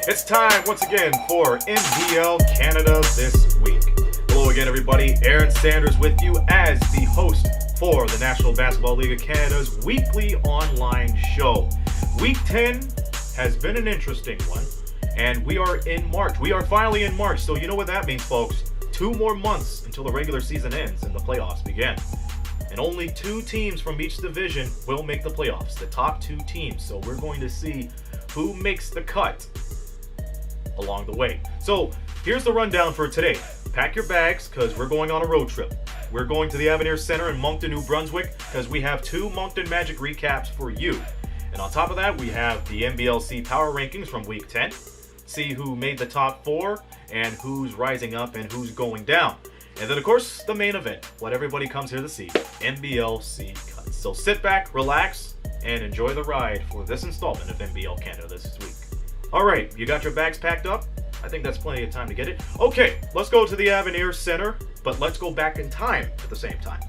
It's time once again for NBL Canada this week. Hello again, everybody. Aaron Sanders with you as the host for the National Basketball League of Canada's weekly online show. Week 10 has been an interesting one, and we are in March. We are finally in March, so you know what that means, folks. 2 more months until the regular season ends and the playoffs begin. And only 2 teams from each division will make the playoffs, the top 2 teams. So we're going to see who makes the cut along the way. So here's the rundown for today. Pack your bags because we're going on a road trip. We're going to the Avenir Center in Moncton, New Brunswick because we have 2 Moncton Magic recaps for you. And on top of that, we have the NBLC power rankings from week 10. See who made the top 4 and who's rising up and who's going down. And then, of course, the main event, what everybody comes here to see, NBLC cuts. So sit back, relax, and enjoy the ride for this installment of NBL Canada this week. All right, you got your bags packed up? I think that's plenty of time to get it. Okay, let's go to the Avenir Center, but let's go back in time at the same time.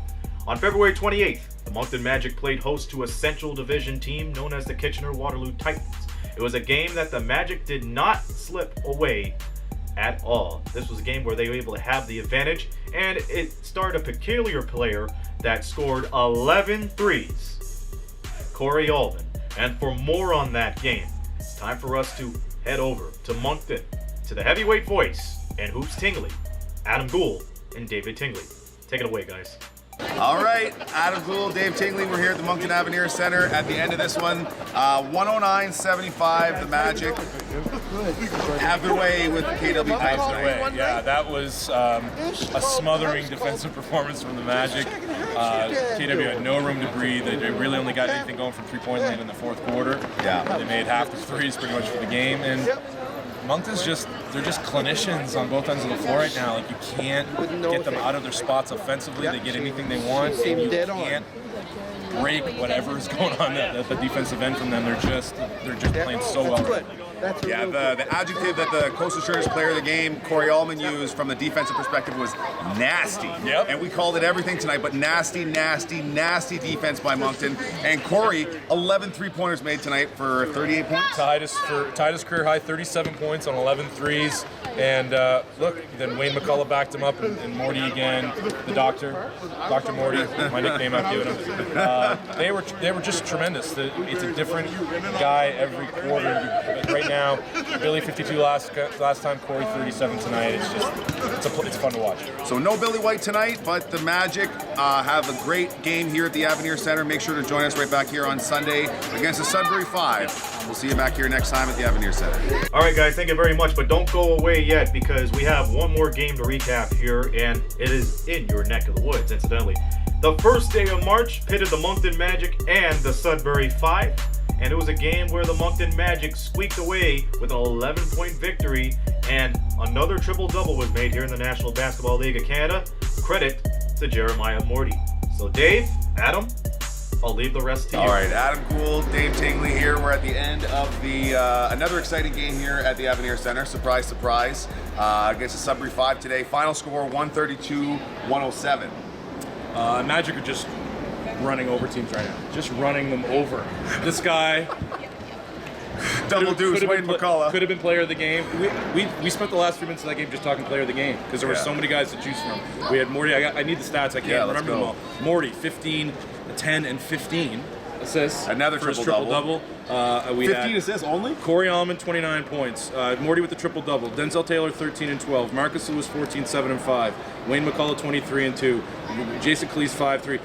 On February 28th, the Moncton Magic played host to a Central Division team known as the Kitchener-Waterloo Titans. It was a game that the Magic did not slip away at all. This was a game where they were able to have the advantage, and it starred a peculiar player that scored 11 threes, Corey Allman. And for more on that game, it's time for us to head over to Moncton, to the heavyweight voice and hoops Tingley, Adam Gould and David Tingley. Take it away, guys. All right, Adam Gould, Dave Tingley, we're here at the Moncton Avenir Center at the end of this one. 109-75, the Magic have their way with KW tonight. Yeah, that was a smothering defensive performance from the Magic. KW had no room to breathe. They really only got anything going from three-point land in the fourth quarter. Yeah. They made half the threes pretty much for the game. And Moncton's they're just clinicians on both ends of the floor right now. Like, you can't get them out of their spots offensively. They get anything they want, and you can't break whatever is going on at the defensive end from them. They're just playing so well right now. Yeah, the adjective that the Coastal Insurance player of the game, Corey Allman, used from the defensive perspective was nasty. Yep. And we called it everything tonight, but nasty, nasty, nasty defense by Moncton. And Corey, 11 three-pointers made tonight for 38 points. Tied his career high, 37 points on 11 threes. And look, then Wayne McCullough backed him up, and Morty again, the doctor, Dr. Morty, my nickname I've given him. They were just tremendous. It's a different guy every quarter. Right now, Billy 52 last time, Corey 37 tonight. It's fun to watch. So no Billy White tonight, but the Magic have a great game here at the Avenir Center. Make sure to join us right back here on Sunday against the Sudbury 5. We'll see you back here next time at the Avenir Center. All right, guys, thank you very much, but don't go away yet because we have one more game to recap here, and it is in your neck of the woods, incidentally. The first day of March pitted the Moncton Magic and the Sudbury 5. And it was a game where the Moncton Magic squeaked away with an 11-point victory, and another triple-double was made here in the National Basketball League of Canada. Credit to Jeremiah Morty. So Dave, Adam, I'll leave the rest to you. All right, Adam Gould, Dave Tingley here. We're at the end of the another exciting game here at the Avenir Center. Surprise, surprise. Against the Sudbury 5 today. Final score 132-107. Magic are just running over teams right now. Just running them over. This guy Double deuce, Wayne McCullough. Could have been player of the game. We spent the last 3 minutes of that game just talking player of the game because there were so many guys to choose from. We had Morty. I need the stats. I can't remember them all. Morty, 15, 10, and 15 assists. Another triple-double. 15 assists only? Corey Allman, 29 points. Morty with the triple-double. Denzel Taylor, 13 and 12. Marcus Lewis, 14, 7 and 5. Wayne McCullough, 23 and 2. Jason Cleese, 5-3.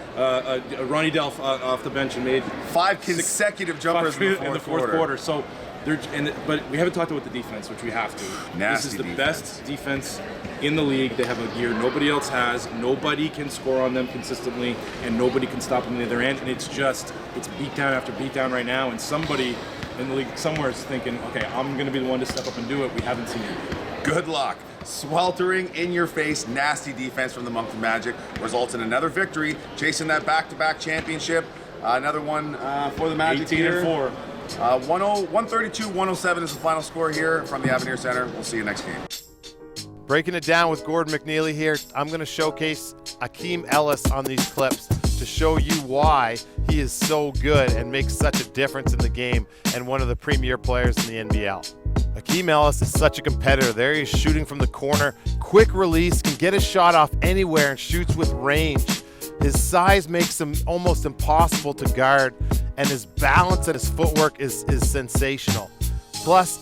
Ronnie Delph off the bench and made 5 consecutive jumpers in the fourth quarter. So, but we haven't talked about the defense, which we have to. This is the best defense in the league. They have a gear nobody else has. Nobody can score on them consistently, and nobody can stop them on the other end. And it's beatdown after beatdown right now. And somebody in the league somewhere is thinking, okay, I'm going to be the one to step up and do it. We haven't seen it. Good luck. Sweltering, in-your-face, nasty defense from the Moncton Magic results in another victory, chasing that back-to-back championship. Another one for the Magic 18 here. and 4. 132-107 is the final score here from the Avenir Center. We'll see you next game. Breaking it down with Gordon McNeely here. I'm going to showcase Akeem Ellis on these clips to show you why he is so good and makes such a difference in the game and one of the premier players in the NBL. Akeem Ellis is such a competitor. There he is shooting from the corner. Quick release, can get a shot off anywhere and shoots with range. His size makes him almost impossible to guard, and his balance and his footwork is sensational. Plus,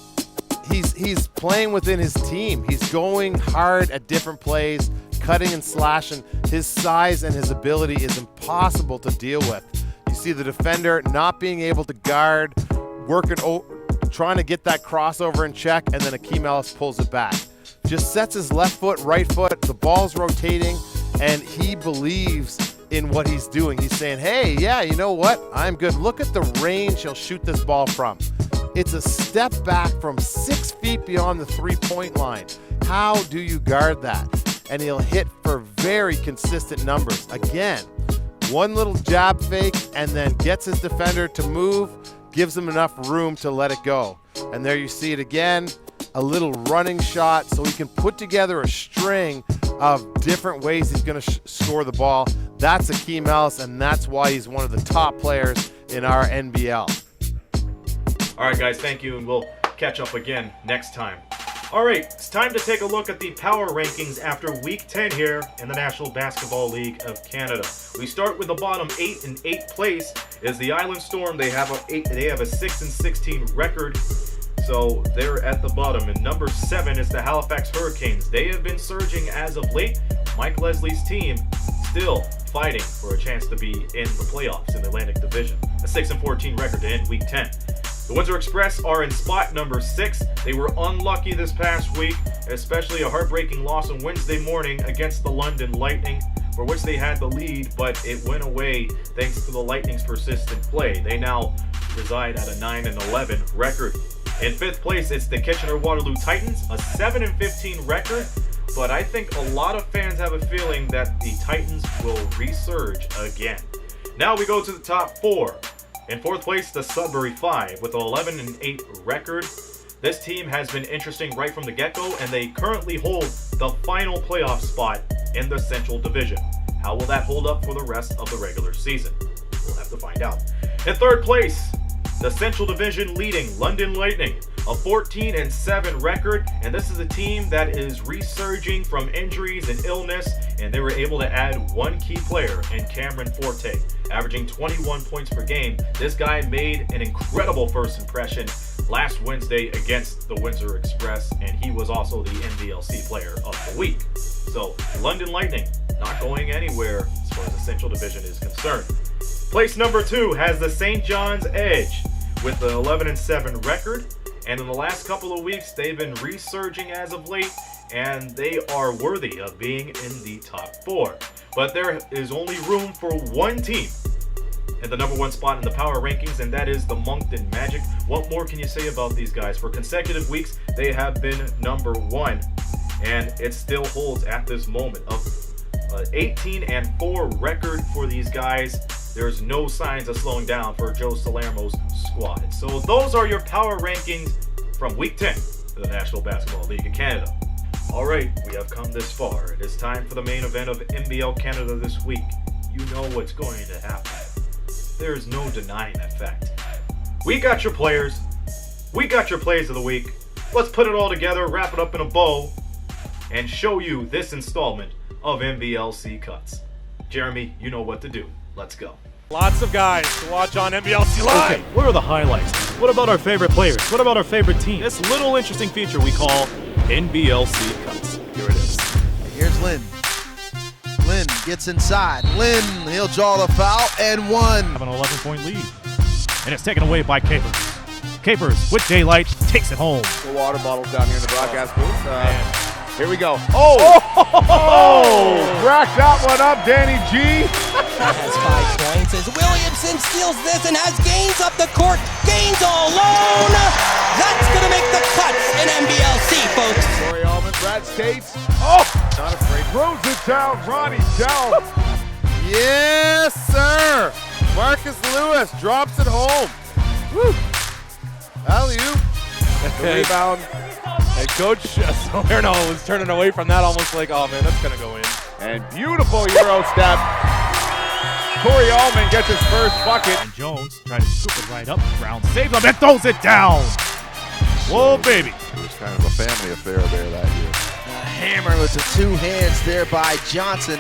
he's playing within his team. He's going hard at different plays, cutting and slashing. His size and his ability is impossible to deal with. You see the defender not being able to guard, trying to get that crossover in check, and then Akeem Ellis pulls it back. Just sets his left foot, right foot, the ball's rotating, and he believes in what he's doing. He's saying, hey, yeah, you know what? I'm good. Look at the range he'll shoot this ball from. It's a step back from 6 feet beyond the three-point line. How do you guard that? And he'll hit for very consistent numbers. Again, one little jab fake and then gets his defender to move, gives him enough room to let it go. And there you see it again, a little running shot so he can put together a string of different ways he's going to score the ball. That's Akeem Ellis, and that's why he's one of the top players in our NBL. All right, guys, thank you, and we'll catch up again next time. All right, it's time to take a look at the power rankings after Week 10 here in the National Basketball League of Canada. We start with the bottom 8. In 8th place is the Island Storm. They have a 6-16 record, so they're at the bottom. And number 7 is the Halifax Hurricanes. They have been surging as of late. Mike Leslie's team still fighting for a chance to be in the playoffs in the Atlantic Division. A 6-14 record to end Week 10. The Windsor Express are in spot number 6. They were unlucky this past week, especially a heartbreaking loss on Wednesday morning against the London Lightning, for which they had the lead, but it went away thanks to the Lightning's persistent play. They now reside at a 9-11 record. In 5th place, it's the Kitchener-Waterloo Titans, a 7-15 record, but I think a lot of fans have a feeling that the Titans will resurge again. Now we go to the top 4. In 4th place, the Sudbury 5 with an 11-8 record. This team has been interesting right from the get-go, and they currently hold the final playoff spot in the Central Division. How will that hold up for the rest of the regular season? We'll have to find out. In 3rd place, the Central Division leading London Lightning, a 14-7 record, and this is a team that is resurging from injuries and illness, and they were able to add one key player in Cameron Forte, averaging 21 points per game. This guy made an incredible first impression last Wednesday against the Windsor Express, and he was also the NBLC Player of the Week. So, London Lightning not going anywhere as far as the Central Division is concerned. Place number 2 has the St. John's Edge with the 11-7 record, and in the last couple of weeks, they've been resurging as of late, and they are worthy of being in the top 4. But there is only room for one team in the number 1 spot in the power rankings, and that is the Moncton Magic. What more can you say about these guys? For consecutive weeks, they have been number 1, and it still holds at this moment. Of 18-4 record for these guys. There's no signs of slowing down for Joe Salermo's squad. So those are your power rankings from Week 10 of the National Basketball League of Canada. All right, we have come this far. It is time for the main event of NBL Canada this week. You know what's going to happen. There's no denying that fact. We got your players. We got your plays of the week. Let's put it all together, wrap it up in a bow, and show you this installment of NBLC Cuts. Jeremy, you know what to do. Let's go. Lots of guys to watch on NBLC Live. Okay, what are the highlights? What about our favorite players? What about our favorite team? This little interesting feature we call NBLC Cuts. Here it is. Here's Lynn. Lynn gets inside. Lynn, he'll draw the foul and one. Have an 11-point lead. And it's taken away by Capers. Capers, with daylight, takes it home. The water bottles down here in the broadcast booth. Here we go. Rack that one up, Danny G. Has 5 points as Williamson steals this and has Gaines up the court. Gaines all alone. That's going to make the cuts in NBLC, folks. Corey Allman, Brad States. Oh, not afraid. Throws it down, Ronnie Dell. Yes, sir. Marcus Lewis drops it home. Woo. Alley-oop. The rebound. And Coach Salerno was turning away from that almost like, oh man, that's going to go in. And beautiful Euro step. Corey Allman gets his first bucket. And Jones tries to scoop it right up. Brown saves him and throws it down. Whoa, baby. It was kind of a family affair there that year. A hammer with the two hands there by Johnson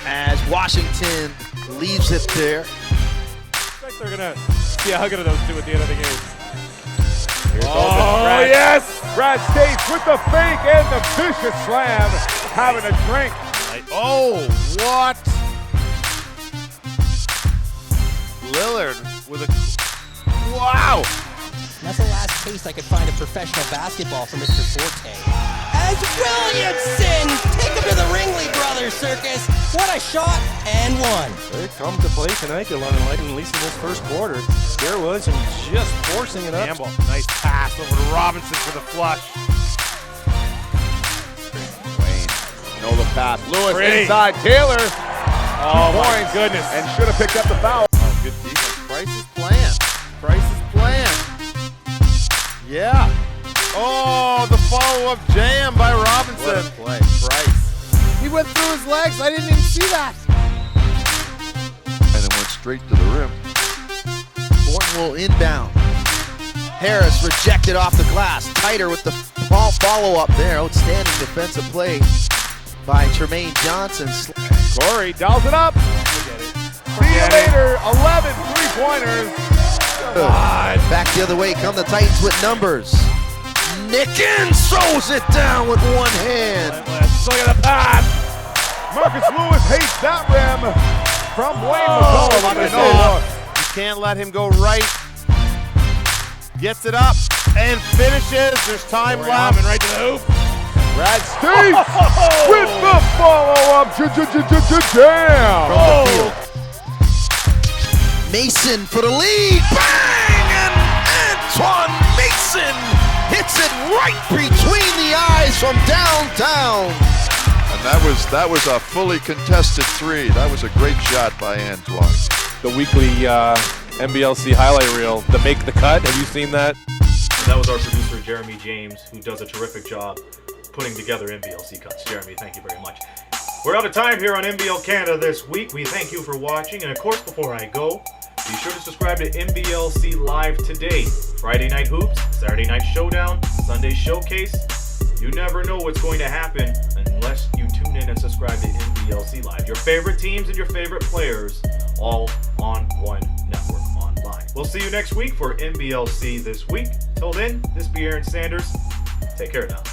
as Washington leaves it there. I think they're going to see a hug of those two at the end of the game. Oh, yes! Brad States with the fake and the vicious slam, having a drink. Oh, what? Lillard with a, wow. That's the last taste I could find of professional basketball for Mr. Forte. As Williamson, take him to the Ringley Brothers circus. What a shot and one. They come to play tonight, at least in this first quarter. There was him just forcing it up. Campbell, nice pass over to Robinson for the flush. Wayne, know the pass. Lewis Pretty. inside. Taylor. Oh, 2 my points. goodness. And should have picked up the foul. Oh, good defense. Price's plan. Price's plan. Yeah. Oh, the follow-up jam by Robinson. What a play. Price. He went through his legs. I didn't even see that. And it went straight to the rim. Thornton will inbound. Harris rejected off the glass. Tighter with the follow-up there. Outstanding defensive play by Tremaine Johnson. Corey dials it up. See you later. 11 three-pointers. Back the other way come the Titans with numbers. Nickens throws it down with one hand. Look at the pass. Marcus Lewis hates that rim from Wayne McCullough. I know. You can't let him go right. Gets it up and finishes. There's time left. Right to the hoop. Brad States with the follow-up jam. From the field. Mason for the lead. Bang! And Antoine Mason hits it right between the eyes from downtown. And that was a fully contested three. That was a great shot by Antoine. The weekly NBLC highlight reel, the Make the Cut. Have you seen that? And that was our producer, Jeremy James, who does a terrific job putting together NBLC cuts. Jeremy, thank you very much. We're out of time here on NBL Canada this week. We thank you for watching. And of course, before I go, be sure to subscribe to NBLC Live today. Friday Night Hoops, Saturday Night Showdown, Sunday Showcase. You never know what's going to happen unless you tune in and subscribe to NBLC Live. Your favorite teams and your favorite players all on one network online. We'll see you next week for NBLC This Week. Till then, this be Aaron Sanders. Take care now.